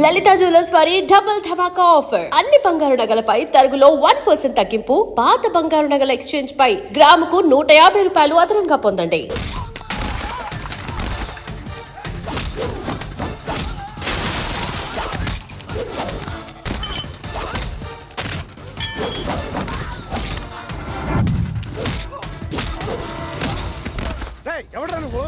లలిత jewellers వారి double ధమాకా offer. అన్ని బంగారు నగలపై తరుగులో 1% తగ్గింపు. పాత బంగారు నగల ఎక్స్చేంజ్ పై గ్రాముకు 150 రూపాయలు అదనంగా పొందండి. ఎవడ్రా నువ్వు?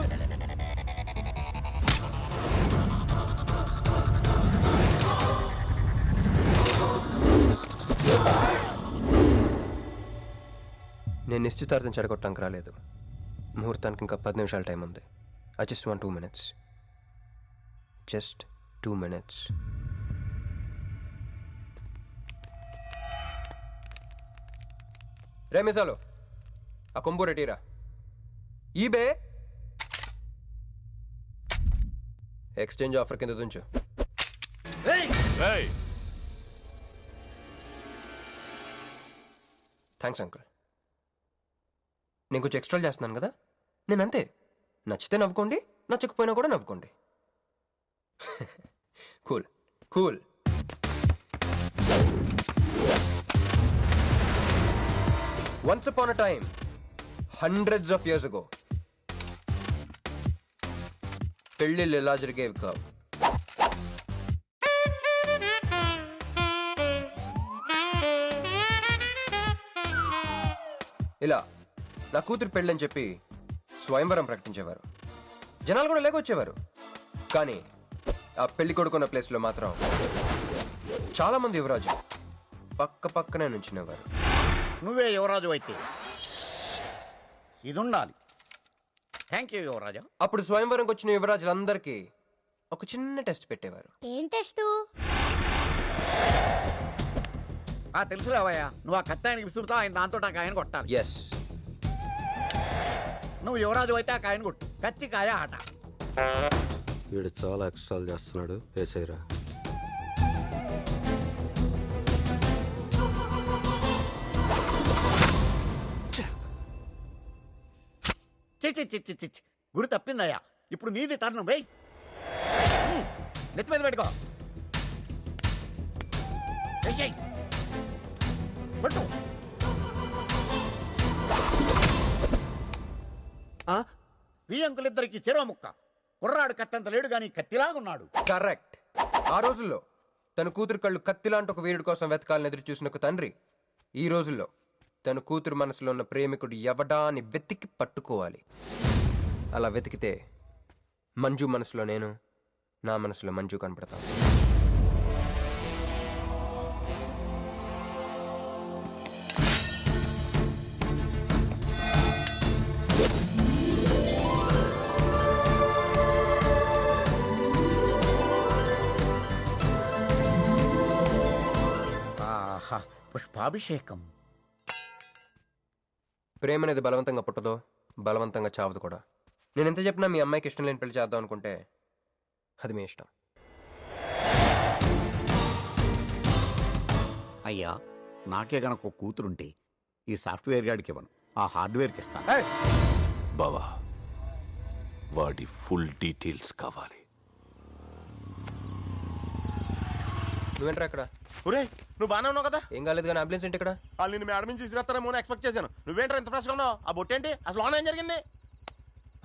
నేను నిశ్చితార్థం చెడగొట్టడానికి రాలేదు. ముహూర్తానికి ఇంకా 10 నిమిషాల టైం ఉంది. I just want 2 minutes. Just 2 minutes. రే మిసాలు, ఆ కొంబు రెటీరా. ఈబే ఎక్స్చేంజ్ ఆఫర్ కింద తుంచు. Thanks uncle. నేను కొంచెం ఎక్స్ట్రా చేస్తున్నాను కదా, నేను అంతే. నచ్చితే నవ్వుకోండి, నచ్చకపోయినా కూడా నవ్వుకోండి. Cool cool. Once upon a time, hundreds of years ago, పెళ్ళిళ్ళు ఎలా జరిగేవి కావు. ఇలా నా కూతురు పెళ్ళని చెప్పి స్వయంవరం ప్రకటించేవారు. జనాలు కూడా లేకొచ్చేవారు. కానీ ఆ పెళ్లి కొడుకున్న ప్లేస్లో మాత్రం చాలా మంది యువరాజు పక్క పక్కనే నుంచునేవారు. నువ్వే యువరాజు అయితే ఇది ఉండాలి. థ్యాంక్ యూ యువరాజా. అప్పుడు స్వయంవరంకి వచ్చిన యువరాజులందరికీ ఒక చిన్న టెస్ట్ పెట్టేవారు. ఏం టెస్టు? తెలుసులేవయ్యా, నువ్వు ఆ కత్తాయనికి విసురుతా, ఆయన దాంతో ఆ కాయను కొట్టాలి. ఎస్, నువ్వు యువరాజు అయితే ఆ కాయను కొట్టు. కత్తి కాయ ఆట. వీడు చాలా ఎక్స్ట్రాలు చేస్తున్నాడు. వేసేయరా. చి గురి తప్పిందయ్యా. ఇప్పుడు నీది టర్న్. వెయ్, నెత్తి మీద పెట్టుకో. వేసేయ్. పట్టు. ఈ అంకులిద్దరికి చెరవ ముక్క. కుర్రాడు కత్తంత లేడు గాని కత్తిలాగున్నాడు. కరెక్ట్. ఆ రోజుల్లో తన కూతురు కళ్ళు కత్తిలాంటి ఒక వీరుడి కోసం వెతకాలని ఎదురు చూసిన ఒక తండ్రి ఈ రోజుల్లో తన కూతురు మనసులో ఉన్న ప్రేమికుడు ఎవడా అని వెతికి పట్టుకోవాలి. అలా వెతికితే మంజు మనసులో నేను, నా మనసులో మంజు కనపడతాను. పుష్పాభిషేకం. ప్రేమ అనేది బలవంతంగా పుట్టదో, బలవంతంగా చావదు కూడా. నేను ఎంత చెప్పినా మీ అమ్మాయికి ఇష్టం లేని పెళ్లి చేద్దాం అనుకుంటే అది మీ ఇష్టం. అయ్యా, నాకే గనక ఒక కూతురుంటే ఈ సాఫ్ట్వేర్ గాడికి ఇవ్వను, ఆ హార్డ్వేర్కి ఇస్తాను. బావా, వాడి ఫుల్ డీటెయిల్స్ కావాలి. నువ్వేంట్రా అక్కడ? ఒరే, నువ్వు బాగానే ఉన్నావు కదా? ఏం కాలేదు కానీ అంబులెన్స్ ఏంటి ఇక్కడ? వాళ్ళు నిన్ను మేడం నుంచి తీసుకురాస్తారేమో అని ఎక్స్పెక్ట్ చేశాను. నువ్వేంట్రా ఇంత ఫ్రెష్గా ఉన్నావు? ఆ బొట్టేంటి? అసలు లోన ఏం జరిగింది?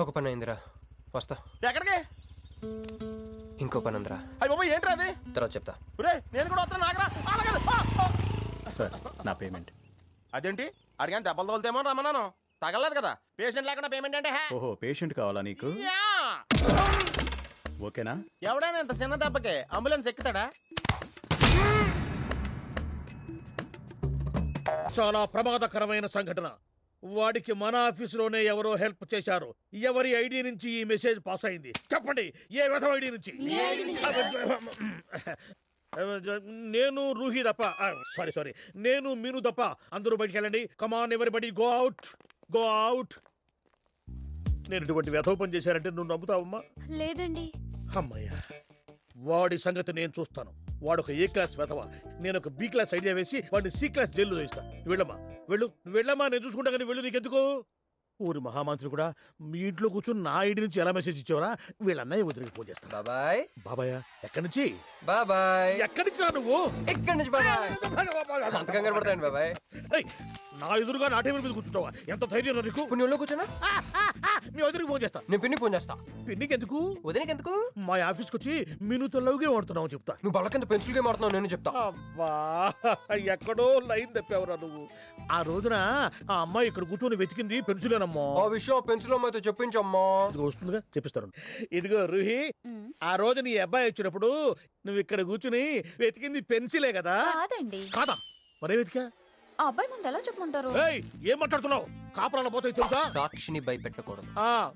ఒక పని అయిందిరా, వస్తా. ఎక్కడికి? ఇంకో పని ఉందిరా. అయ్యి బాబు, ఏంట్రా అది? తర్వాత చెప్తా. ఒరే, నేను కూడా వస్తాను. నాగరా సార్, నా పేమెంట్. అదేంటి? అడిగాను దెబ్బలు తోలుతేమో రమ్మన్నాను. తగలలేదు కదా. పేషెంట్ లేకుండా పేమెంట్ అంటే ఓహో, పేషెంట్ కావాలా నీకు? ఓకేనా? ఎవడైనా ఇంత చిన్న దెబ్బకే అంబులెన్స్ ఎక్కుతాడా? చాలా ప్రమాదకరమైన సంఘటన. వాడికి మన ఆఫీసులోనే ఎవరో హెల్ప్ చేశారు. ఎవరి ఐడి నుంచి ఈ మెసేజ్ పాస్ అయింది? చెప్పండి, ఏ విధం ఐడి నుంచి? నేను రూహి తప్ప, సారీ, నేను మీను తప్ప అందరూ బయటికి వెళ్ళండి. Come on everybody, go out, go out. నేను ఇటువంటి వ్యధవ పని చేశానంటే నువ్వు నమ్ముతావమ్మా? లేదండి. అమ్మయ్యా, వాడి సంగతి నేను చూస్తాను. వాడు ఒక ఏ క్లాస్ వెధవ, నేను ఒక బి క్లాస్ ఐడియా వేసి వాడిని సి క్లాస్ జైల్లో వేస్తా. వెళ్ళమ్మా, వెళ్ళు, వెళ్ళమ్మా, నేను చూసుకుంటా. కానీ వెళ్ళు, నీకెందుకు? ఊరి మహామంత్రి కూడా మీ ఇంట్లో కూర్చొని నా ఐడి నుంచి ఎలా మెసేజ్ ఇచ్చావరా? వీళ్ళ అన్నయ్య వదిలికి ఫోన్ చేస్తాను. బాబాయ్ బాబాయ్ ఎక్కడి నుంచి? బాబాయ్ ఎక్కడి నుంచి రా నువ్వు? ఇక్కడి నుంచి బాబాయ్. అంత కంగారు పడతాయండి బాబాయ్. ఏయ్, నా ఎదురుగా నా టేబుల్ మీద కూర్చుంటావా? ఎంత ధైర్యం నీకు? ఇప్పుడు నీ ఒళ్ళో కూర్చోనా? మీ వదిలికి ఫోన్ చేస్తా. నేను పిన్నికి ఫోన్ చేస్తా. పిన్నికి ఎందుకు? వదినకి ఎందుకు? మా ఆఫీస్కి వచ్చి మీనుతో లవ్గా వాడుతున్నావు చెప్తా. నువ్వు బళ్ళ కింద పెన్సిల్ గేమ్ ఆడుతున్నావు, నేను చెప్తా. అబ్బా, ఎక్కడో లైన్ తప్పావురా నువ్వు. ఆ రోజున ఆ అమ్మాయి ఇక్కడ కూర్చొని వెతికింది పెన్సిలేనమ్మా. ఆ విషయం పెన్సిల్ అమ్మాయితో చెప్పించమ్మా. ఇదిగో వస్తుందిగా, చెప్పిస్తాను. ఇదిగో రూహి, ఆ రోజు నీ అబ్బాయి వచ్చినప్పుడు నువ్వు ఇక్కడ కూర్చుని వెతికింది పెన్సిలే కదా? కాదండి. కాదా? మరే వెతికా? ఆ అబ్బాయి ముందు ఎలా చెప్పమంటారు? ఏయ్, ఏం మాట్లాడుతున్నావు? కాపురాల పోతాయి తెలుసా? సాక్షిని భయపెట్టకూడదు.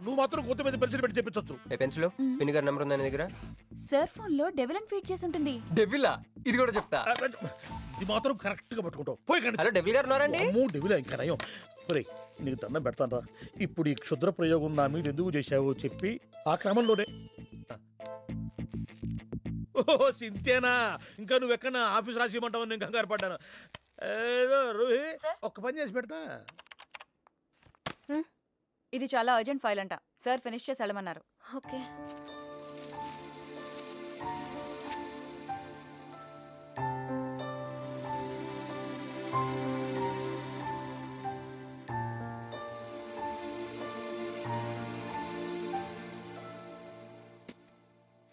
నువ్వు మాత్రం కొత్త మీద పెన్సిల్ పెట్టి చెప్పించచ్చు. ఏ పెన్సిల్? పిన్ని గారి నెంబర్ ఉందా నీ దగ్గర? సార్ ఫోన్ లో డెవిల్ అని ఫీడ్ చేసి ఉంటుంది. డెవిలా? ఇది కూడా చెప్తా. ఇది మాత్రం కరెక్ట్ గా పట్టుకుంటావు. పోయి కండి. హలో, డెవిల్ గారు ఉన్నారండి? డెవిలే ఇంకా నయం. ఒరేయ్, నీకు దండం పెడతానరా. ఇప్పుడు ఈ క్షుద్ర ప్రయోగం నా మీద ఎందుకు చేశావో చెప్పి ఆ క్రమంలోనే. ఓహో, సింతేనా? ఇంకా నువ్వెక్కడ ఆఫీస్ రాసి ఇవ్వమంటావు? నేను కంగారు పడ్డాను. ఏదో రూహి, ఒక్క పని చేసి పెడతా. ఇది చాలా అర్జెంట్ ఫైల్ అంట. సార్ ఫినిష్ చేసి వెళ్ళమన్నారు. ఓకే.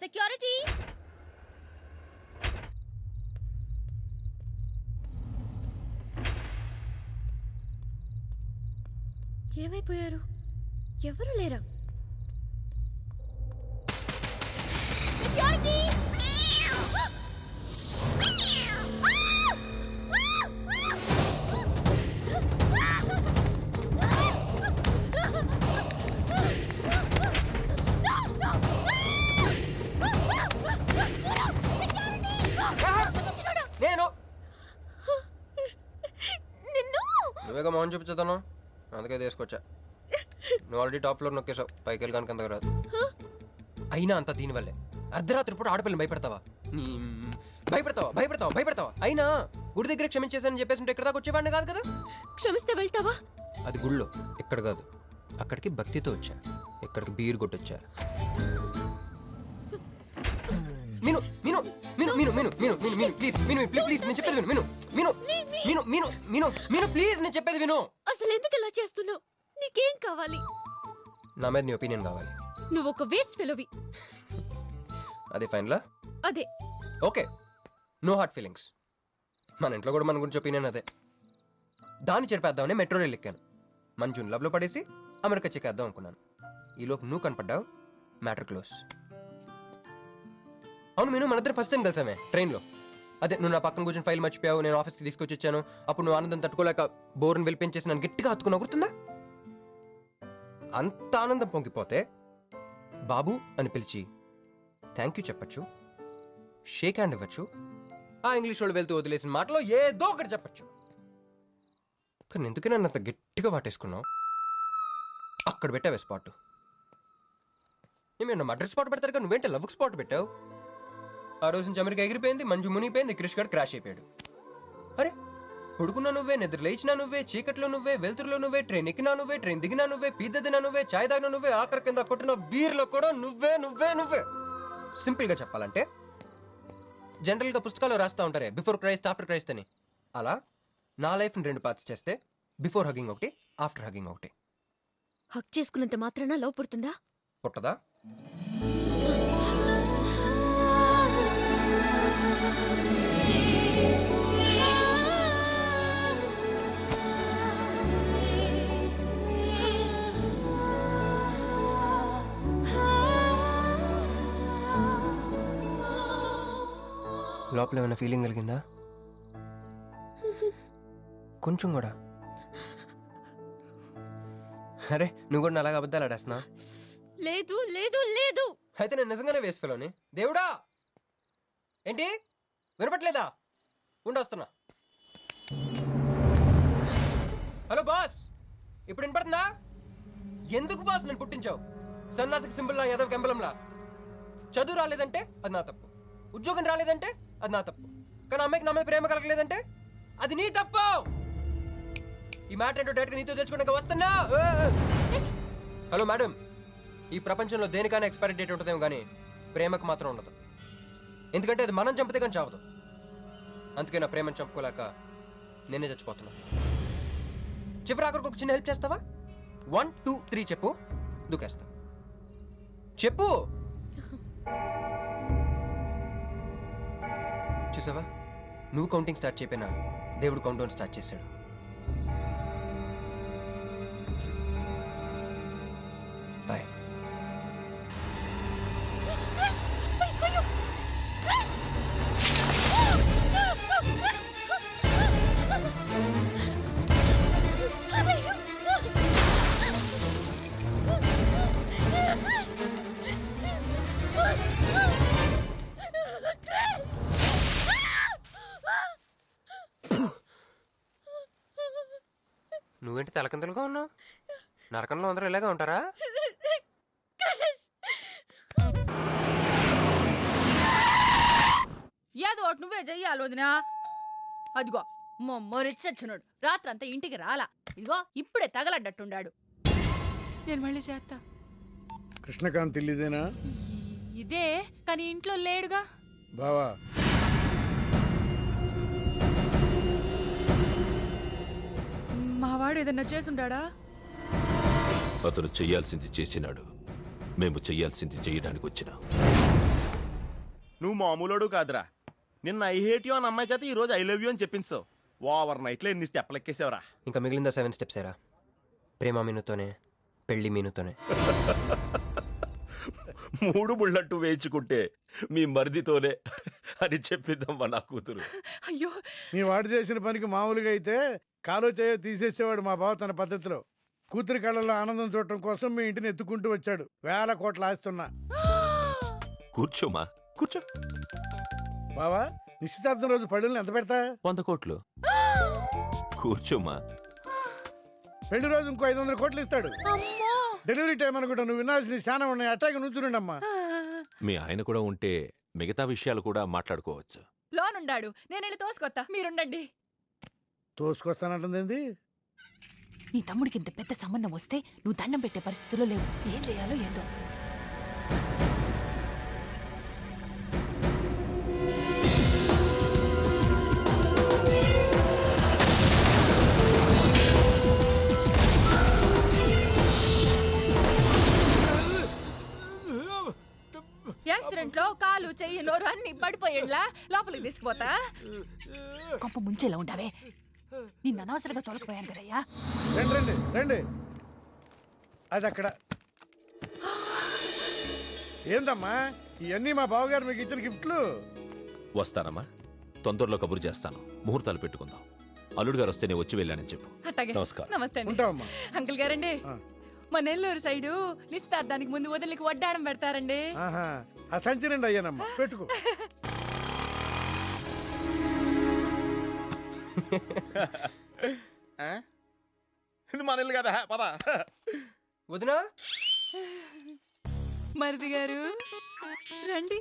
సెక్యూరిటీ. ఏమైపోయారు? ఎవరు లేరా? సెక్యూరిటీ. నేను నువ్వేగా మోహన్ చూపించుతాను, అందుకే తీసుకొచ్చా. నువ్వు ఆల్రెడీ టాప్ ఫ్లోర్ నొక్కేసావు, పైకి వెళ్ళడానికి అంతగా రాదు. అయినా అంత దీనివల్లే అర్ధరాత్రి పూట ఆడపిల్లని భయపెడతావా? భయపెడతావా భయపెడతావా భయపెడతావా? అయినా గుడి దగ్గర క్షమించేసానని చెప్పేసి ఉంటే ఇక్కడ దాకా వచ్చేవాడిని కాదు కదా. క్షమిస్తే వెళ్తావా? అది గుళ్ళో, ఇక్కడ కాదు. అక్కడికి భక్తితో వచ్చా, ఇక్కడికి బీర్ కొట్టొచ్చా. మీను మీను మీను మీను మీను మీను మీను మీను ప్లీజ్, మీను ప్లీజ్ నేను చెప్పేది విను. మీను మీను మీను మీను మీను ప్లీజ్ నేను చెప్పేది విను. అసలు ఎందుకు ఇలా చేస్తున్నావు? నీకేం కావాలి? నా మీద నీ ఒపీనియన్ కావాలి. నువ్వు ఒక వేస్ట్ ఫెలోవి. అదే ఫైనలా? అదే. Okay, no heart feelings. మన ఇంట్లో కూడా మన గురించి ఒపీనియన్ అదే. దాన్ని చెరిపేద్దామని మెట్రో రైల్ ఎక్కాను. మంజుని లవ్లో పడేసి అమెరికా చెక్కేద్దాం అనుకున్నాను. ఈలోపు నువ్వు కనపడ్డావు, మ్యాటర్ క్లోజ్. అవును మీను, మన ఇద్దరు ఫస్ట్ టైం కలిసామే ట్రైన్లో. అదే నువ్వు నా పక్కన కూర్చొని ఫైల్ మర్చిపోయావు, నేను ఆఫీస్కి తీసుకొచ్చి వచ్చాను. అప్పుడు నువ్వు ఆనందం తట్టుకోలేక బోర్ని వెళ్ళిపించేసి నన్ను గట్టిగా హత్తుకున్నావు, గుర్తుందా? అంత ఆనందం పొంగిపోతే బాబు అని పిలిచి థ్యాంక్ యూ చెప్పచ్చు, షేక్ హ్యాండ్ ఇవ్వచ్చు, ఆ ఇంగ్లీష్ వాళ్ళు వెళ్తూ వదిలేసిన మాటలో ఏదో ఒకటి చెప్పచ్చు. కానీ ఎందుకు నన్ను అంత గట్టిగా వాటేసుకున్నావు? అక్కడ పెట్టావే స్పాట్. నేను మర్డర్ స్పాట్ పెడతారు కదా, నువ్వేంటే లవ్ స్పాట్ పెట్టావు. ఆ రోజు నుంచి అమెరికా ఎగిరిపోయింది, మంజు మునిగిపోయింది, క్రిష్ గారు క్రాష్ అయిపోయాడు. అరే, పడుకున్నా నువ్వే, నిద్ర లేచినా నువ్వే, చీకట్లో నువ్వే, వెలుతురులో నువ్వే, ట్రైన్ ఎక్కినా నువ్వే, ట్రైన్ దిగినా నువ్వే, పిజ్జా తినా నువ్వే, చాయ్ తాగినా నువ్వే, ఆఖరి కింద కొట్టిన బీర్లో కూడా నువ్వే నువ్వే నువ్వే. సింపుల్ గా చెప్పాలంటే జనరల్ గా పుస్తకాలు రాస్తా ఉంటారే బిఫోర్ క్రైస్ట్ ఆఫ్టర్ క్రైస్ట్ అని, అలా నా లైఫ్ ని 2 పార్ట్స్ చేస్తే బిఫోర్ హగింగ్ ఒకటి, ఆఫ్టర్ హగింగ్ ఒకటి. హక్ చేసుకున్నంత మాత్రాన లవ్ పుడుతుందా? పుట్టదా? లోపల ఏమైనా ఫీలింగ్ కలిగిందా? కొంచెం కూడా? అరే, నువ్వు కూడా అలాగే అబద్ధాలు ఆడేస్తున్నా? లేదు లేదు లేదు. అయితే నేను నిజంగానే వేసుకెళ్ళని. దేవుడా, ఏంటి వినపట్లేదా? ఉండొస్తున్నా. హలో బాస్, ఇప్పుడు వినపడుతుందా? ఎందుకు బాస్ నేను పుట్టించావు? సన్నాసికి సింబల్ లా, యాదవ్ కెంబలంలా. చదువు రాలేదంటే అది నా తప్పు, ఉద్యోగం రాలేదంటే అది నా తప్పు, కానీ అమ్మాయికి నా మీద ప్రేమ కలగలేదంటే అది నీ తప్పు. ఈ మ్యాటర్ ఏంటో డైరెక్ట్ నీతో తెచ్చుకోవడానికి వస్తున్నా. హలో మేడం, ఈ ప్రపంచంలో దేనికైనా ఎక్స్పైరీ డేట్ ఉంటుందేమో కానీ ప్రేమకు మాత్రం ఉండదు. ఎందుకంటే అది మనం చంపితే కానీ చావదు. అందుకే నా ప్రేమను చంపుకోలేక నేనే చచ్చిపోతున్నా. చివరి ఆఖరికి ఒక చిన్న హెల్ప్ చేస్తావా? 1 2 3 చెప్పు, దూకేస్తా. చెప్పు. చూసావా, నువ్వు కౌంటింగ్ స్టార్ట్ చేయపోయినా దేవుడు కౌంట్ డౌన్ స్టార్ట్ చేశాడు. బాయ్. నువ్వేంటి తలకిందులుగా ఉన్నావు? నరకంలో అందరూ ఇలాగే ఉంటారా? ఏదో ఒకటి నువ్వే చెయ్యాలి వదినా. అదిగో మొమ్మరిచ్చచ్చున్నాడు, రాత్రంతా ఇంటికి రాలా. ఇదిగో ఇప్పుడే తగలడ్డట్టుండాడు. నేను మళ్ళీ చేస్తా. కృష్ణకాంత్ ఇల్లుదేనా? ఇదే, కానీ ఇంట్లో లేడుగా. బావా, మావాడు ఏదన్నా చేసుండాడా? అతను చెయ్యాల్సింది చేసినాడు, మేము చెయ్యాల్సింది చేయడానికి వచ్చినా. నువ్వు మామూలుడు కాదురా. నిన్న ఐ హేట్ యూ అని అమ్మాయి చేత ఈ రోజు ఐ లవ్ యూ అని చెప్పించావు. ఓవర్ నైట్ లో ఎన్ని స్టెప్లు ఎక్కేసావురా. ఇంకా మిగిలిందా 7 స్టెప్స్ ఏరా? ప్రేమ మీనుతోనే, పెళ్లి మీనుతోనే. 3 ముళ్ళట్టు వేయించుకుంటే మీ మరిదితోనే అని చెప్పిద్దమ్మా నా కూతురు. అయ్యో, మీ వాడు చేసిన పనికి మామూలుగా అయితే కాలో చేయో తీసేసేవాడు మా బావ తన పద్ధతిలో. కూతురి కళ్ళలో ఆనందం చూడటం కోసం మీ ఇంటిని ఎత్తుకుంటూ వచ్చాడు. 1000 కోట్లు ఆస్తున్నా. కూర్చోమా, కూర్చో. బావా, నిశ్చితార్థం రోజు పళ్ళుల్ని ఎంత పెడతా? 100 కోట్లు. కూర్చోమా. పెళ్లి రోజు ఇంకో 500 కోట్లు ఇస్తాడు. డెలివరీ టైం అనుకుంటా. నువ్వు వినాల్సిన చాలా ఉన్నాయి. అట్టాగే నుంచుండమ్మా. మీ ఆయన కూడా ఉంటే మిగతా విషయాలు కూడా మాట్లాడుకోవచ్చు. లోనుండాడు, నేను వెళ్ళి తోసుకొత్తా, మీరుండండి. తోసుకొస్తానంటుంది. నీ తమ్ముడికి ఇంత పెద్ద సంబంధం వస్తే నువ్వు దండం పెట్టే పరిస్థితిలో లేవు. ఏం చేయాలో ఏందో. యాక్సిడెంట్ లో కాలు, చెయ్యి, నోరు అన్ని పడిపోయేలా లోపలికి తీసుకుపోతా. కొంప ముంచేలా ఉండవే. నిన్ను అనవసరంగా తోలకపోయాను కదయ్యా. రండి రండి రండి. అది అక్కడ. ఏందమ్మా ఇవన్నీ మా బావగారు మీకు ఇచ్చిన గిఫ్ట్లు? వస్తానమ్మా, తొందరలో కబురు చేస్తాను. ముహూర్తాలు పెట్టుకుందాం. అల్లుడు గారు వస్తే నేను వచ్చి వెళ్ళానని చెప్పు. అట్టాగే. నమస్కారం. నమస్తే అండి. ఉంటావమ్మా. అంకుల్ గారండి, మా నెల్లూరు సైడు నిశ్చితార్థానికి ముందు వదిలికి వడ్డాడం పెడతారండి. ఆహా, ఆ సంచి నిండి అయ్యానమ్మా, పెట్టుకో. ఇది మన ఇల్లు కదా, పద. వదినా, మరిది గారు రండి.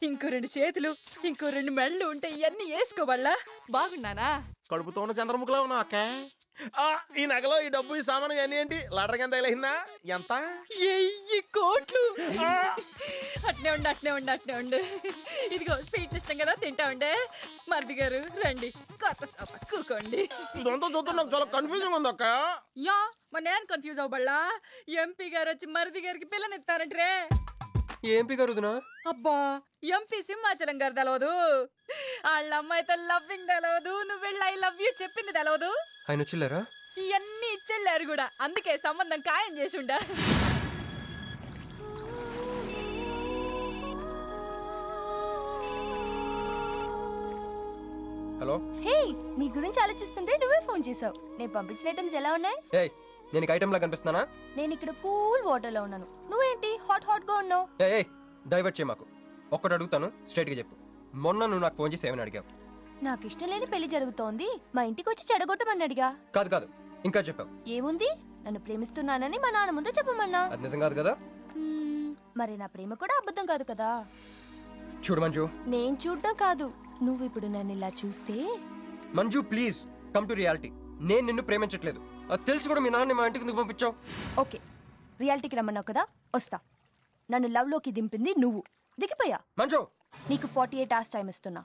ఇంకో 2 చేతులు, ఇంకో 2 మెళ్ళు ఉంటే ఇవన్నీ వేసుకోవాలా? బాగున్నానా? కడుపుతో ఉన్న చంద్రముఖిలో ఉన్నావు అక్క. ఈ నగలో ఈ డబ్బు ఈ సామాను ఇవన్నీ ఏంటి? లడర్ కింద తగిలిందా? ఎంత? 1000 కోట్లు. అట్నే ఉండు, అట్నే ఉండు, అట్నే ఉండు. ఇదిగో స్వీట్ ఇష్టం కదా, తింటా ఉండే. మరిది గారు రండి, కొత్త సోఫా కూకోండి. ఇదంతా చూస్తే నాకు చాలా కన్ఫ్యూజింగ్ ఉంది అక్క. యా, మరి నేను కన్ఫ్యూజ్ అవ్వబల్లా. ఎంపీ గారు వచ్చి మరిది గారికి పిల్లనిస్తారంటే. ఏంపీ గారు వదినా? అబ్బా, ఎంపీ సింహాచలం గారు తెలవదు, వాళ్ళ అమ్మాయితో లవ్వింగ్ తెలవదు, నువ్వు వెళ్ళి ఐ లవ్ యూ చెప్పింది తెలవదు. ఆయన వచ్చిల్లారా? ఇవన్నీ ఇచ్చెళ్ళారు కూడా, అందుకే సంబంధం ఖాయం చేసుండా. హలో. హే, నీ గురించి ఆలోచిస్తుంటే నువ్వే ఫోన్ చేసావు. నేను పంపించిన ఐటమ్స్ ఎలా ఉన్నాయి? ఏయ్, నేను ఐటమ్ లా కనిపిస్తున్నానా? నేను ఇక్కడ కూల్ వాటర్ లో ఉన్నాను, నువ్వేంటి హాట్ హాట్ గా ఉన్నావు? ఏయ్, డైవర్ట్ చేయ మాకు. ఒక్కటి అడుగుతాను, స్ట్రైట్ గా చెప్పు. మొన్న నువ్వు నాకు ఫోన్ చేసి ఏమని అడిగావు? నాకు ఇష్టం లేని పెళ్లి జరుగుతోంది, మా ఇంటికి వచ్చి చెడగొట్టమని అడిగా. కాదు కాదు, ఇంకా చెప్పావు. ఏముంది, నన్ను ప్రేమిస్తున్నానని మా నాన్న ముందు చెప్పమన్నా. అది నిజం కాదు కదా? మరి నా ప్రేమ కూడా అబద్ధం కాదు కదా? చూడు మంజు, నేను చూడడం కాదు, నువ్వు ఇప్పుడు నన్ను ఇలా చూస్తే Manju please come to reality. నేను నిన్ను ప్రేమించట్లేదు. అది తెలిసి కూడా మీ నాన్న మా ఇంటికి ఎందుకు పంపించావు? ఓకే, రియాలిటీకి రమ్మన్నావు కదా, వస్తా. నన్ను లవ్ లోకి దింపింది నువ్వు, దిగిపోయా. మంజు నీకు 48 hours టైం ఇస్తున్నా,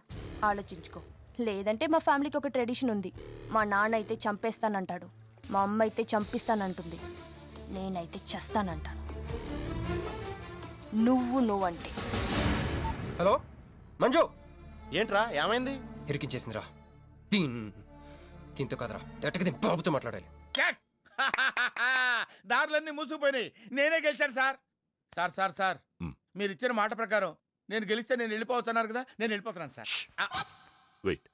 ఆలోచించుకో. లేదంటే మా ఫ్యామిలీకి ఒక ట్రెడిషన్ ఉంది. మా నాన్న అయితే చంపేస్తానంటాడు, మా అమ్మ అయితే చంపిస్తానంటుంది, నేనైతే చస్తానంటాను. నువ్వంటే. హలో మంజు, ఏంట్రా ఏమైంది? ఇరికించేసిందిరా. దీంతో కదరా, డైరెక్ట్గా బాబుతో మాట్లాడాలి. దారులన్నీ మూసుకుపోయినాయి. నేనే గెలిచాను సార్. సార్ సార్ సార్ మీరు ఇచ్చిన మాట ప్రకారం నేను గెలిస్తే నేను వెళ్ళిపోతున్నారు కదా, నేను వెళ్ళిపోతున్నాను సార్. వెయిట్.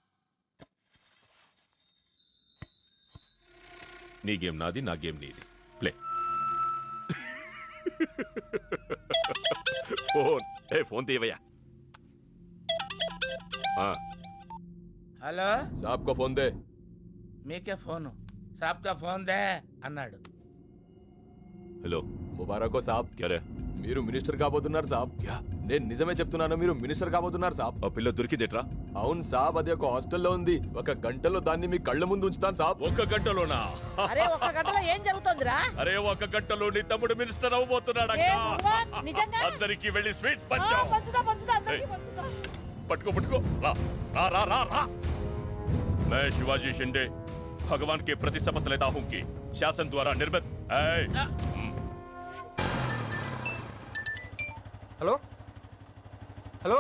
నీ గేమ్ నాది, నా గేమ్ నీది. ప్లే. ఫోన్ తీవయ్యా. హలో సాబ్ కో ఫోన్ దే. మీకే ఫోను, సాబ్ కా ఫోన్ దే అన్నాడు. హలో ముబారకో సాబ్. క్యారే? మీరు మినిస్టర్ కాబోతున్నారు సాబ్. నేను నిజమే చెప్తున్నాను, మీరు మినిస్టర్ కాబోతున్నారు సాబ్. ఆ పిల్ల దొరికిదేట్రా? అవును సాబ్, అది ఒక హాస్టల్లో ఉంది. 1 గంటలో దాన్ని మీ కళ్ళ ముందు ఉంచుతాను సాబ్. 1 గంటలోనా? అరే 1 గంటలో ఏం జరుగుతుందిరా? అరే 1 గంటలో నీ తమ్ముడు మినిస్టర్ అవబోతున్నాడు. నిజంగా అందరికి వెళ్ళి స్వీట్ పంచుదా పంచు. అందరికీ పంచుదా. पटको रा रा रा रा रा। मैं शिवाजी शिंदे भगवान के प्रति शपथ लेता हूं कि शासन द्वारा निर्मित हेलो हेलो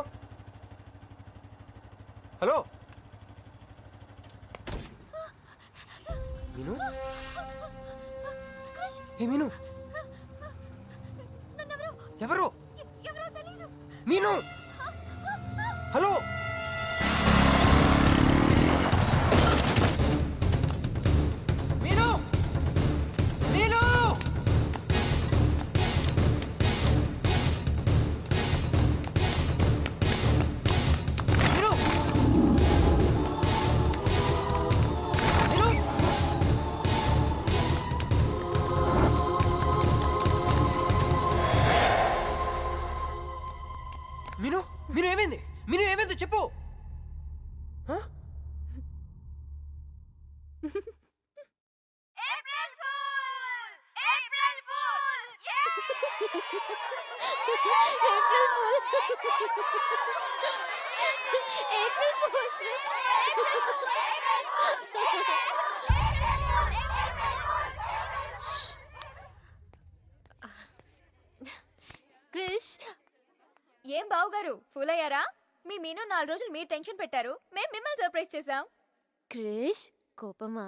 हेलो मीनू हे मीनू ఎవరు మీను హలో మీను మీను మీను మీను ఏమైంది మీను ఏమైంది చెప్పు క్రిష్, ఏం బావుగారు ఫూల్ అయ్యారా? మీ మీను 4 రోజులు మీరు టెన్షన్ పెట్టారు, మేము మిమ్మల్ని సర్ప్రైజ్ చేసాం. క్రిష్ కోపమా?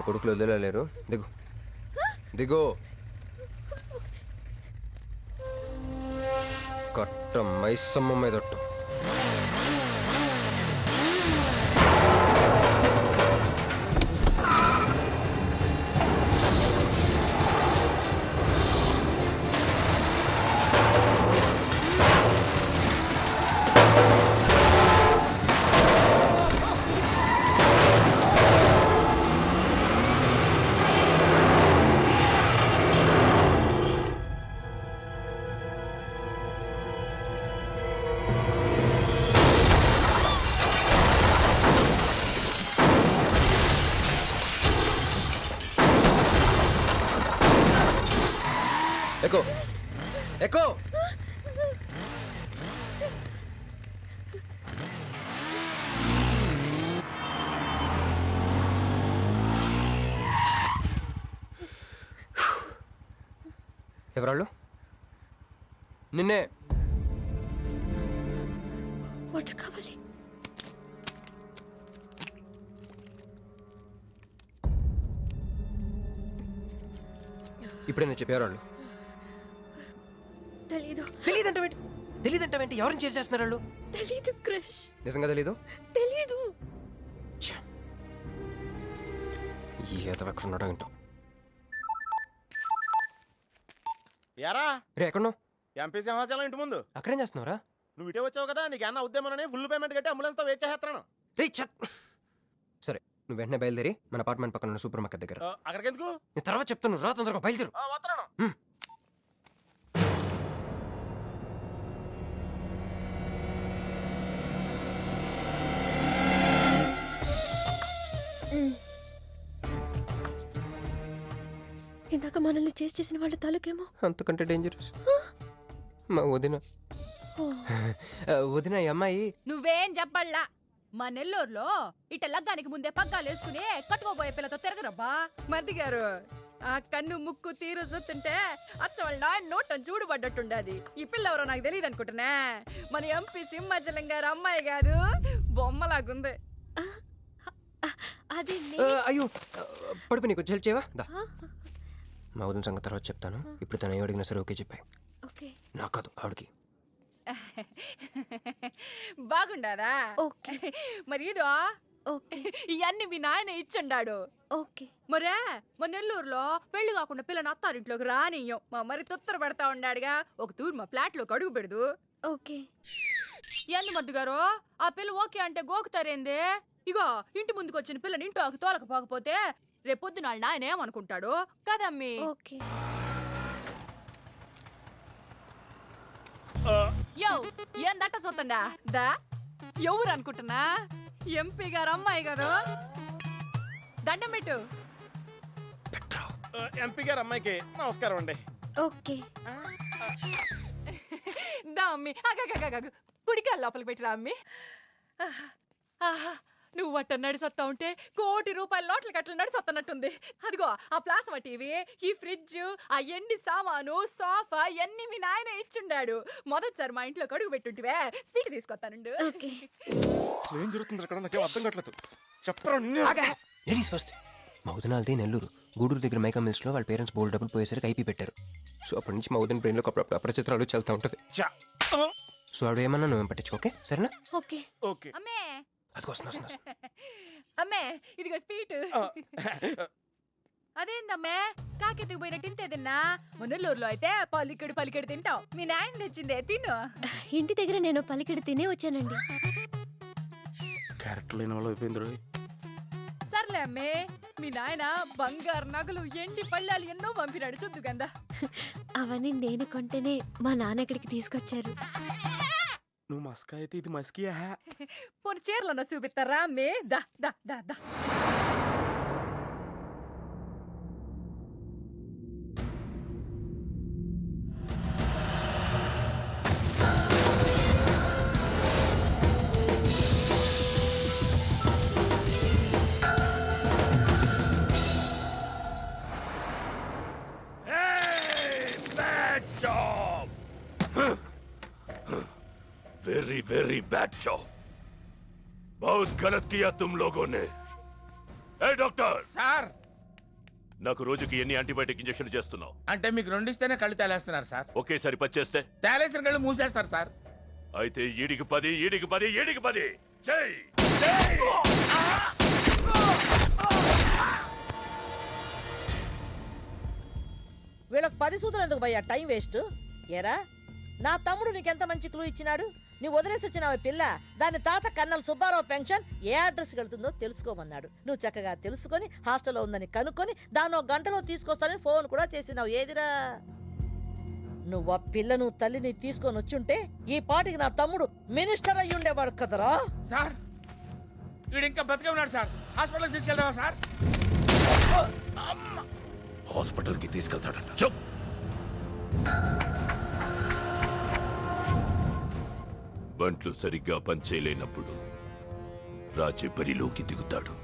కొడుకులు వదిలేలేరు. దిగు దిగు. కట్ట మైసమ్మ మీదట్టు. ఎక్కు ఎక్కు. ఎవరాళ్ళు? నిన్నే. వాటర్ కావాలి. ఇప్పుడే నేను చెప్పేవాళ్ళు. తెలీదు. తెలీదంటే ఎవరిని చేసేస్తున్నారు వాళ్ళు? తెలీదు క్రష్. నిజంగా తెలీదు? తెలీదు. ఏదో ఎక్కడున్నాడో ఏంటో. యారా రే ఎక్కడున్నావు? ఎంపీ సింహాచలం ఇంటి ముందు. అక్కడేం చేస్తున్నావురా? నువ్వు ఇటే వచ్చావు కదా, నీకు అన్న ఉద్యమనని ఫుల్ పేమెంట్ కట్టి అంబులెన్స్ తో వెయిట్ చేస్తున్నాను. రే సరే, నువ్వు వెంటనే బయలుదేరి మన అపార్ట్మెంట్ పక్కన ఉన్న సూపర్ మార్కెట్ దగ్గర. అక్కడికి ఎందుకు? నేను తర్వాత చెప్తాను, రా తొందరగా బయలుదేరు. వస్తున్నాను. ఇందాక మనల్ని చేసిన వాళ్ళ తాలూకేమో. అంతకంటే డేంజరస్ మా వదిన. వదిన ఈ అమ్మాయి. నువ్వేం చెప్పల్లా. మా నెల్లూరులో ఇట లగ్గానికి ముందే పగ్గాలు వేసుకుని కట్టుకోబోయే పిల్లతో తిరగరబ్బా. మరిది గారు, ఆ కన్ను ముక్కు తీరు చూస్తుంటే అచ్చ వాళ్ళ నాయన నోట చూడుబడ్డట్టుండది. ఈ పిల్ల ఎవరో నాకు తెలియదు అనుకుంటున్నా. మన ఎంపీ సింహాచలం గారు అమ్మాయి కాదు, బొమ్మలాగుంది. అయ్యో పడుపు, నీకు హెల్ప్ చేయవా? మా వదిన సంగతి తర్వాత చెప్తాను. ఇప్పుడు తను అడిగినా సరే ఓకే చెప్పాయి. నాకు కాదు, ఆవిడకి. బాగుండాదా? మరి ఇదో ఇవన్నీ మీ నాయన ఇచ్చుండాడు. మరే మా నెల్లూరులో పెళ్లి కాకుండా పిల్లని అత్తారింట్లోకి రానియ్యం. మా మరి తొత్తర పెడతా ఉండాడుగా. ఒక తూరు మా ఫ్లాట్ లోకి అడుగు పెడదు. ఎందు మద్దు గారు, ఆ పిల్ల ఓకే అంటే గోకుతారేంది? ఇగో ఇంటి ముందుకు వచ్చిన పిల్లని ఇంట్లోకి తోలకపోకపోతే రేపొద్దున నాయన ఏమనుకుంటాడు కదమ్మీ? యో ఏం దట్ట చూస్తుందా? దా ఎవరు అనుకుంటున్నా? ఎంపీ గారు అమ్మాయి కదా. దండం పెట్టు. ఎంపీ గారు అమ్మాయికి నమస్కారం అండి. దా అమ్మి, కుడికా లోపలికి పెట్టిరా అమ్మి. నువ్వు అట్ట నడిసొత్తా ఉంటే ₹1 కోటి నోట్ల కట్టలు నడిసొత్తనట్టుంది. అదిగో ఆ ప్లాస్మా టీవీ, ఈ ఫ్రిడ్జ్, ఆ ఎన్ని సామాను, సోఫా ఎన్ని మీ నాయన ఇచ్చుండాడు. మొదటిసారి మా ఇంట్లో అడుగు పెట్టుంటివే, స్వీట్ తీసుకొస్తానుండు. ఏం జరుగుతుంది అక్కడ? నాకేం అర్థం కావట్లేదు. చెప్పరా. Ladies first. మా వదినాలది నెల్లూరు. గూడూరు దగ్గర మైకా మిల్స్ లో వాళ్ళ పేరెంట్స్ బోల్డ్ డబ్బులు పోయేసరికి ఐపీ పెట్టారు. సో అప్పటి నుంచి మా వదిన బ్రెయిన్ లో అప్పుడప్పుడు అపరిచిత్రాలు చల్తా ఉంటది. సో ఆవిడ ఏమన్నా నువ్వేం పట్టించుకో, ఓకే? సరేనా? అమ్మే అది వస్తున్నా. అమ్మే ఇదిగో స్వీట్. అదేందమ్మే కాకెత్తుకు పోయినట్టు ఇంతే తిన్నా? మునల్లూరులో అయితే పలికెడు తింటావు. మీ నాయన తెచ్చిందే తిను. ఇంటి దగ్గర నేను పలికెడు తినే వచ్చానండి. క్యారెక్టర్ లేని వాళ్ళు అయిపోయింది. సర్లే అమ్మే, మీ నాయన బంగారు నగలు, ఎండి పళ్ళాలు ఎన్నో పంపినాడు చూద్దు గందా. అవన్నీ నేను కొంటేనే మా నాన్న ఇక్కడికి తీసుకొచ్చారు. నువ్వు మస్కా అయితే ఇది మస్కియా? పోనీ చీరలన్నా చూపిస్తారా అమ్మే? దా దా దా దా. Very very bad job. बहुत गलत किया तुम लोगों ने. ए डॉक्टर సార్, నాకు రోజుకి ఎన్ని యాంటీబయాటిక్ ఇంజెక్షన్ చేస్తున్నావు? అంటే మీకు రెండు ఇస్తేనే కళ్ళు తేలేస్తున్నారు సార్. ఒకేసారి పచ్చేస్తే తేలేసిన కళ్ళు మూసేస్తారు సార్. అయితే ఈడికి 10, ఈడికి 10, ఈడికి 10. చెయ్ వీళ్ళకి 10 సూత్రం ఎందుకు భయ్యా టైం వేస్ట్? ఏరా నా తమ్ముడు నీకెంత మంచి క్లూ ఇచ్చినాడు. నువ్వు వదిలేసి వచ్చినావు పిల్ల. దాని తాత కన్నల సుబ్బారావు పెన్షన్ ఏ అడ్రస్ వెళ్తుందో తెలుసుకోమన్నాడు. నువ్వు చక్కగా తెలుసుకొని హాస్టల్లో ఉందని కనుక్కొని దాన్ని 1 గంటలో తీసుకొస్తానని ఫోన్ కూడా చేసినావు. ఏదిరా నువ్వు ఆ పిల్లను తల్లిని తీసుకొని వచ్చుంటే ఈ పాటికి నా తమ్ముడు మినిస్టర్ అయ్యి ఉండేవాడు కదరా. సార్ వీడు ఇంకా బతికే ఉన్నాడు సార్. హాస్పిటల్కి తీసుకెళ్దామా సార్? హాస్పిటల్ కి తీసుకెళ్తాడంట. చెప్. బంట్లు సరిగ్గా పనిచేయలేనప్పుడు రాజే బరిలోకి దిగుతాడు.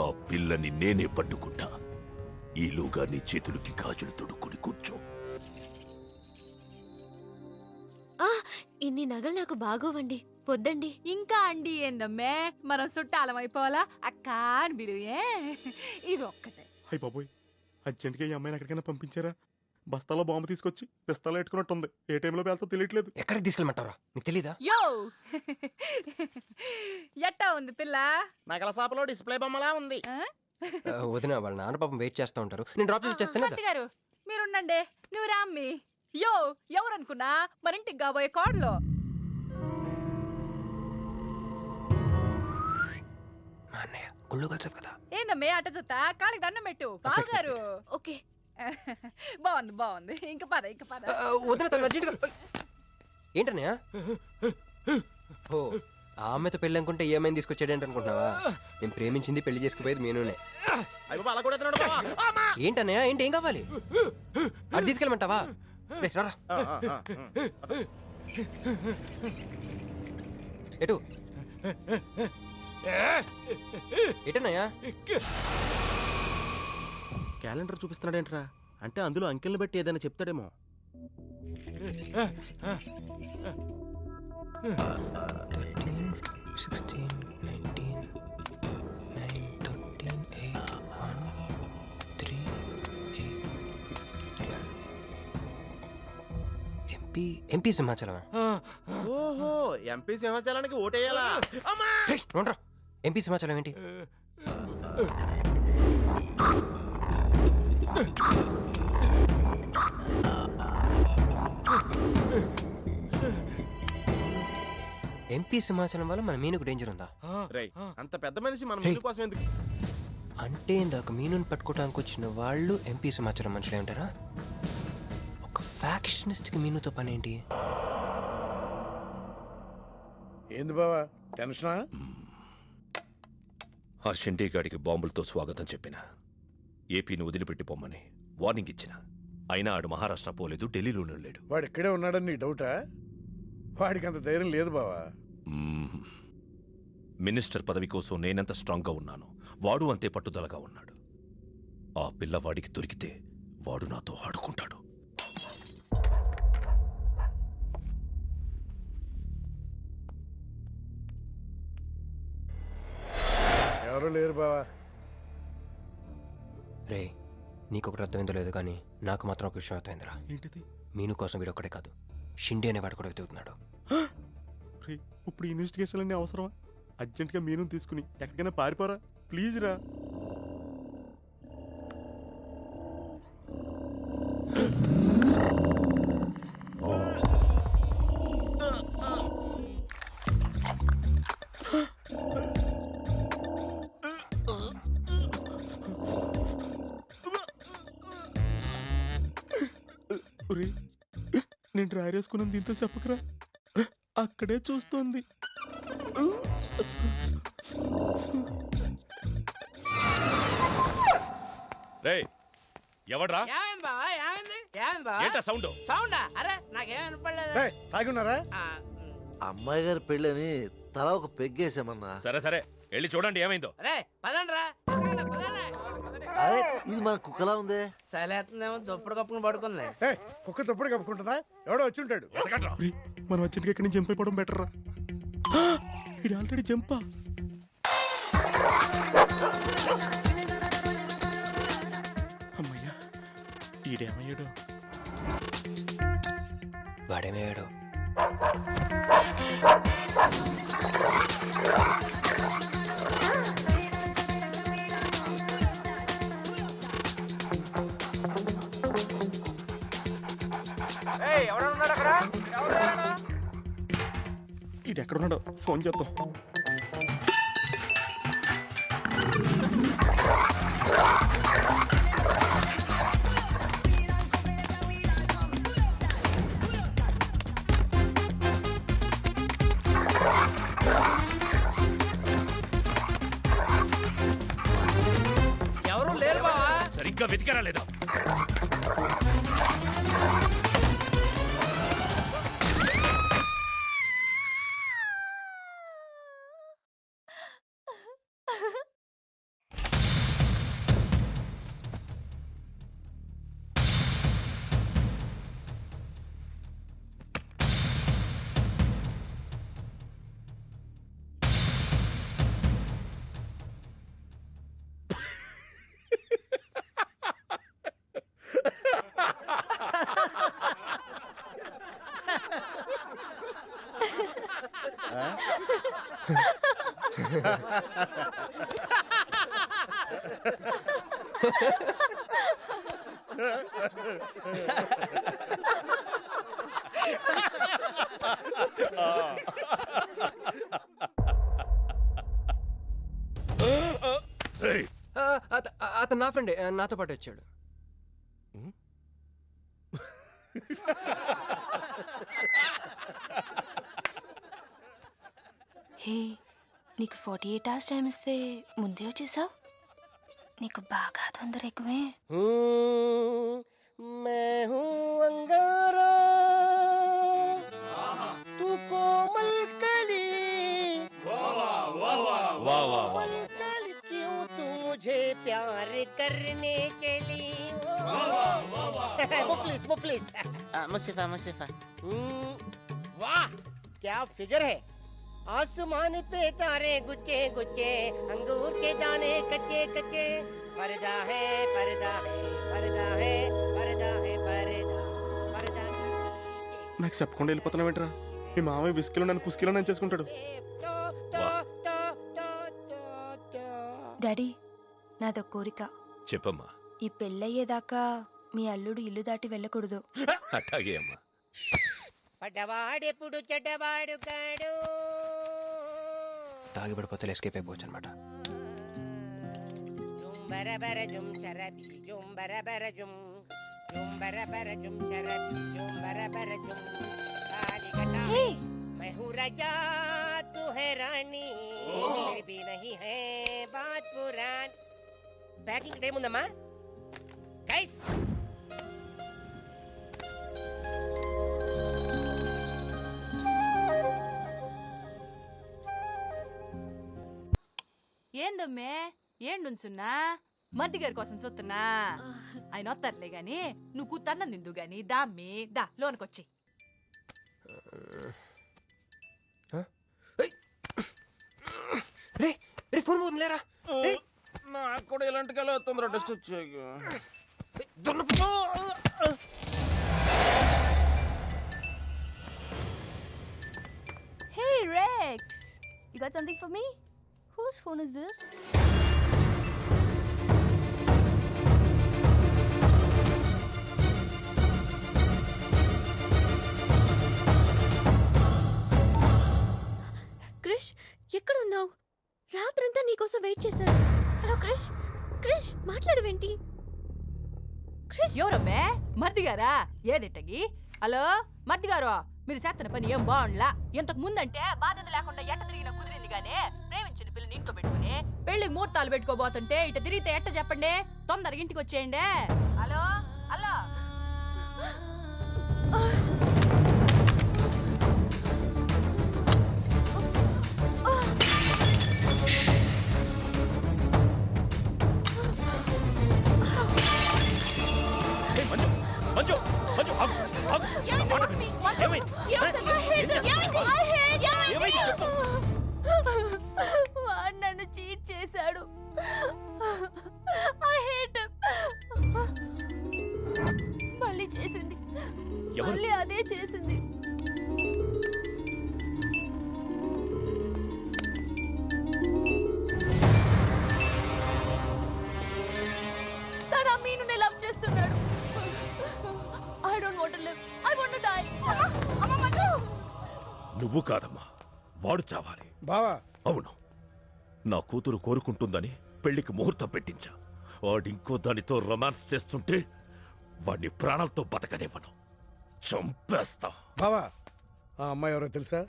ఆ పిల్లని నేనే పట్టుకుంటా. ఈలోగా నీ చేతులకి గాజులు తొడుక్కుని కూర్చో. ఇన్ని నగలు నాకు బాగోవండి, పొద్దండి. ఇంకా అండి ఏందమ్మే, మనం చుట్టాలం అయిపోవాలా అక్క అని బిలువే. ఇది ఒక్కటే. అయ్యి బాబోయ్, అర్జెంట్గా ఈ అమ్మాయిని ఎక్కడికైనా పంపించారా? బస్తాలో బాంబు తీసుకొచ్చి పిస్తాలో పెట్టుకున్నట్టుంది. ఏ టైంలో వెళ్తా తెలియట్లేదు. ఎక్కడికి తీసుకెళ్ళమంటారా? నీకు తెలీదా? యో ఎట్టా ఉంది పిల్ల? నగల షాపులో డిస్ప్లే బొమ్మలా ఉంది. వదిన వాళ్ళ నాన్న పాపం వెయిట్ చేస్తూ ఉంటారు. నేను డ్రాప్ చేసి చేస్తాను. మూర్తి గారు మీరుండండి. నువ్వు రామ్మి. యో ఎవరనుకున్నా మరింటికి కాబోయే కోడలో. అన్నయ్య గుళ్ళు కలిసావు కదా. ఏందమ్మే అట చూస్తా? కాళ్ళకి దండం పెట్టు బాబు గారు. ఓకే బాగుంది బాగుంది. ఇంక పద ఇంక పద. వదిన తను అర్జెంట్గా. ఏంటన్నయ్య? ఓ ఆ అమ్మాయితో పెళ్ళి అనుకుంటే ఈ అమ్మాయిని తీసుకొచ్చాడేంటి అనుకుంటున్నావా? నేను ప్రేమించింది పెళ్లి చేసుకుపోయేది మీనునే. ఏంటన్నయ్య? ఏంటి ఏం కావాలి? అది తీసుకెళ్ళమంటావా? రారా. ఎటు ఎటన్నయ్యా? క్యాలెండర్ చూపిస్తున్నాడేంట్రా? అంటే అందులో అంకెల్ని బట్టి ఏదైనా చెప్తాడేమో. ఎంపీ సింహాచలం. ఓహో, ఎంపీ సింహాచలానికి ఓటేయాలా? ఎంపీ సింహాచలం ఏంటి? ఎంపీ సింహాచలం వల్ల మన మీనుకు డేంజర్ ఉందా? అంత పెద్ద మనిషి మన మీను కోసం ఎందుకు? అంటే ఇందాక మీనుని పట్టుకోవడానికి వచ్చిన వాళ్ళు ఎంపీ సింహాచలం మనుషులే ఉంటారా? ఒక ఫ్యాక్షనిస్ట్ కి మీనుతో పని ఏంటి? ఏంది బావా టెన్షనా? ఆ షిండే గాడికి బాంబులతో స్వాగతం చెప్పిన, ఏపీని వదిలిపెట్టి పొమ్మని వార్నింగ్ ఇచ్చిన. అయినా ఆడు మహారాష్ట్ర పోలేదు, ఢిల్లీలోనే లేడు. వాడు ఇక్కడే ఉన్నాడని నీ డౌటా? వాడికి అంత ధైర్యం లేదు బావా. మినిస్టర్ పదవి కోసం నేనెంత స్ట్రాంగ్ గా ఉన్నాను, వాడు అంతే పట్టుదలగా ఉన్నాడు. ఆ పిల్లవాడికి దొరికితే వాడు నాతో ఆడుకుంటాడు. ఎవరు లేరు బావా. రే నీకొకటి అర్థమైందో లేదు కానీ నాకు మాత్రం ఒక విషయం అర్థమైందిరా. ఏంటిది? మీను కోసం వీడు ఒక్కడే కాదు, షిండే అనేవాడు కూడా వెతుకుతున్నాడు. ఇప్పుడు ఇన్వెస్టిగేషన్ అన్ని అవసరమా? అర్జెంట్ గా మీను తీసుకుని ఎక్కడికైనా పారిపోరా ప్లీజ్ రా. నేను డ్రైర్ వేసుకున్నాను, దీంతో చెప్పకరా. అక్కడే చూస్తోంది. రేయ్ ఎవడ్రా? సౌండ్ సౌండా? అరే నాకేం వినపడలేదు. తాగున్నారా? అమ్మాయి గారి పెళ్ళని తల ఒక పెగ్గేసామన్నా. సరే సరే వెళ్ళి చూడండి ఏమైందో. అరే పదండ్రా. అరే ఇది మన కుక్కలా ఉంది. సలేతుందేమో దుప్పుడు కప్పుకుని పడుకుంది. కుక్క దుప్పుడు కప్పుకుంటుందా? ఎవడో వచ్చి ఉంటాడు. మనం అర్జెంట్ గా ఇక్కడి నుంచి జంప్ అయిపోవడం బెటర్ రా. ఇది ఆల్రెడీ జంపా. ఈడేమయ్యాడు? వాడేమయ్యాడు? ఈడెక్కడున్నాడో ఫోన్ చేద్దాం. ఎవరు లేరు బావా. సరిగ్గా వెతికారా లేదా? అతను నా ఫ్రెండే, నాతో పాటు వచ్చాడు. హే, నీకు 48 hours టైం ఇస్తే ముందే వచ్చేసావు. నీకు బాగా తొందర ఎక్కువే. मैं हूँ अंगारा तू कोमल कली कोमल कली क्यों तू मुझे प्यार करने चली मुफलिस मुसीफा वाह क्या फिगर है. आसमान पे तारे गुच्चे गुच्चे अंगूर के दाने कच्चे कच्चे पर्दा है पर्दा है पर्दा है पर्दा है पर्दा पर्दा. నాకు చెప్పకుండా వెళ్ళిపోతున్నావేంట్రా? మీ మామయ్య విస్కీలో నన్ను పుస్కీలో నన్ను చేసుకుంటాడు. డాడీ, నాదో కోరిక. చెప్పమ్మా. ఈ పెళ్ళయ్యేదాకా మీ అల్లుడు ఇల్లు దాటి వెళ్ళకూడదు. అట్లాగే అమ్మా. పడ్డవాడెప్పుడు చెడ్డవాడు కాడు. తాగి పడిపోతే ఎస్కేప్ అయిపోవచ్చు అనమాట. బరబర జుమ్ శరబి జుమ్ బరబర జుమ్ జుమ్ బరబర జుమ్ శరబి జుమ్ బరబర జుమ్ కాలికటా मैं हूँ राजा तू है रानी फिर भी नहीं है बात पुरानी. ప్యాకింగ్ టైం ఉందమ్మా గైస్. ఏందమ్మే ఏండుంచున్నా మర్ది గారి కోసం చూస్తున్నా. ఆయన వస్తారులే గాని నువ్వు కూతన్న నిందు గాని దామ్మి దా లోనకొచ్చి. రే ఫోన్ పోతుంది లేరా. నాకు కూడా ఇలాంటి కళ వస్తుంది. టెస్ట్ వచ్చాక Hey Rex, you got something for me? Whose phone is this? Krish, ఎక్కడ ఉన్నావు? రాత్రంతా నీకోసం వెయిట్ చేశాను. హలో క్రిష్, క్రిష్ మాట్లాడవేంటి? క్రిష్, ఎవరమ్మే? మర్ది గారా? ఏదిట్టగి? హలో మర్ది గారు, మీరు చేస్తున్న పని ఏం బాగుండ్లా. ఇంతకు ముందంటే బాధ్యత లేకుండా ఎట్ట తిరిగిన కుదిరింది గానీ ప్రేమించిన పిల్లని ఇంట్లో పెట్టుకుని పెళ్లికి ముహూర్తాలు పెట్టుకోబోతుంటే ఇట తిరిగితే ఎట్ట చెప్పండి? తొందరగా ఇంటికి వచ్చేయండి. Hello hello. వాడు నన్ను చీట్ చేశాడు. I hate him. ఎవరు మళ్ళీ అదే చేసింది. తను ఆ మీనుని లవ్ చేస్తున్నాడు. I don't want to live. I want to die. అమ్మ మంజు. నువ్వు కాదమ్మా, వాడు చావాలి. బావా అవును, నా కూతురు కోరుకుంటుందని పెళ్లికి ముహూర్తం పెట్టించా. వాడింకో దానితో రొమాన్స్ చేస్తుంటే వాడిని ప్రాణాలతో బతకనివ్వను, చంపేస్తా. బావా ఆ అమ్మాయి ఎవరో తెలుసా?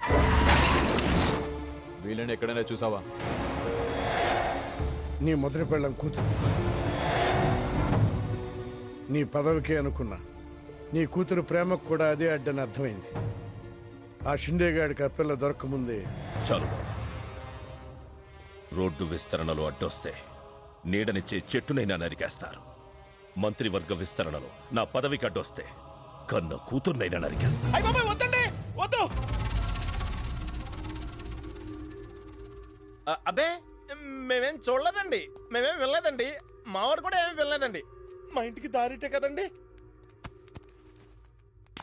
వీళ్ళని ఎక్కడైనా చూసావా? నీ మొదటి పెళ్ళం కూతురు. నీ పదవికే అనుకున్నా, నీ కూతురు ప్రేమకు కూడా అదే అడ్డని అర్థమైంది. ఆ షిండేగాడికి ఆ పిల్ల దొరకముందే. చాలు, రోడ్డు విస్తరణలో అడ్డొస్తే నీడనిచ్చే చెట్టునైనా నరికేస్తారు. మంత్రివర్గ విస్తరణలో నా పదవికి అడ్డొస్తే కన్న కూతుర్నైనా నరికేస్తారు. వద్దండి, వద్దు. అబ్బే మేమేం చూడలేదండి, మేమేం వెళ్ళలేదండి. మావాడు కూడా ఏమీ వెళ్ళలేదండి. మా ఇంటికి దారిటే కదండి.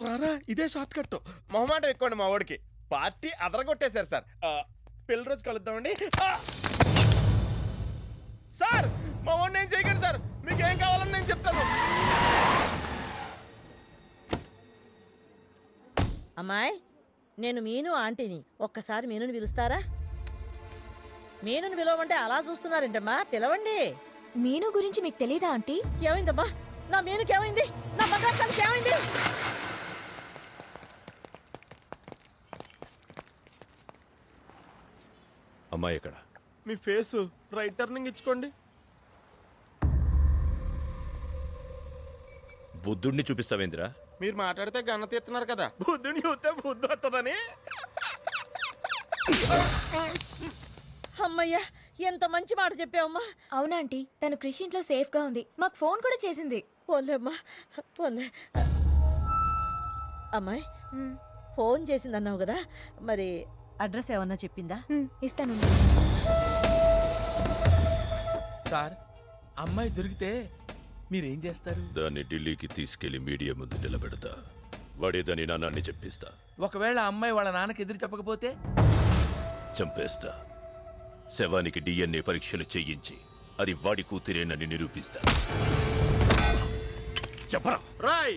రారా, ఇదే షార్ట్ కట్. మొహమాటం ఎక్కువండి మా వాడికి. పార్టీ అదరగొట్టేశారు సార్. పెళ్లి రోజు కలుద్దామండి. సార్ మా వాడిని ఏం చేయకండి సార్, మీకు ఏం కావాలని నేను చెప్తాను. అమ్మాయి, నేను మీను ఆంటీని. ఒక్కసారి మీనుని పిలుస్తారా? మీనుని పిలవమంటే అలా చూస్తున్నారేంటమ్మా, పిలవండి. మీను గురించి మీకు తెలీదా ఆంటీ? ఏమైందమ్మా? నా మీనుకి ఏమైంది? నా బంగారు ఏమైంది? అమ్మాయి ఎక్కడ? మీ ఫేస్ రైట్ టర్నింగ్ ఇచ్చుకోండి. బుద్ధుడిని చూపిస్తావేంద్రా? మీరు మాట్లాడితే గన్న తీస్తున్నారు కదా, బుద్ధుని చూస్తే బుద్ధి వస్తుందని. అమ్మయ్యా, ఎంత మంచి మాట చెప్పావమ్మా. అవునాంటీ, తను కృషి ఇంట్లో సేఫ్ గా ఉంది. మాకు ఫోన్ కూడా చేసింది. పోలేమ్మా, పోలే. అమ్మాయి, ఫోన్ చేసిందన్నావు కదా, మరి అడ్రస్ ఏమన్నా చెప్పిందా? ఇస్తాను. సార్, అమ్మాయి దొరికితే మీరేం చేస్తారు? దాన్ని ఢిల్లీకి తీసుకెళ్లి మీడియా ముందు నిలబెడతా. వాడేదని నాన్నని చెప్పిస్తా. ఒకవేళ అమ్మాయి వాళ్ళ నాన్నకి ఎదురు చెప్పకపోతే చంపేస్తా. శవానికి DNA పరీక్షలు చేయించి అది వాడి కూతురేనని నిరూపిస్తా. చెప్పరా? రాయ్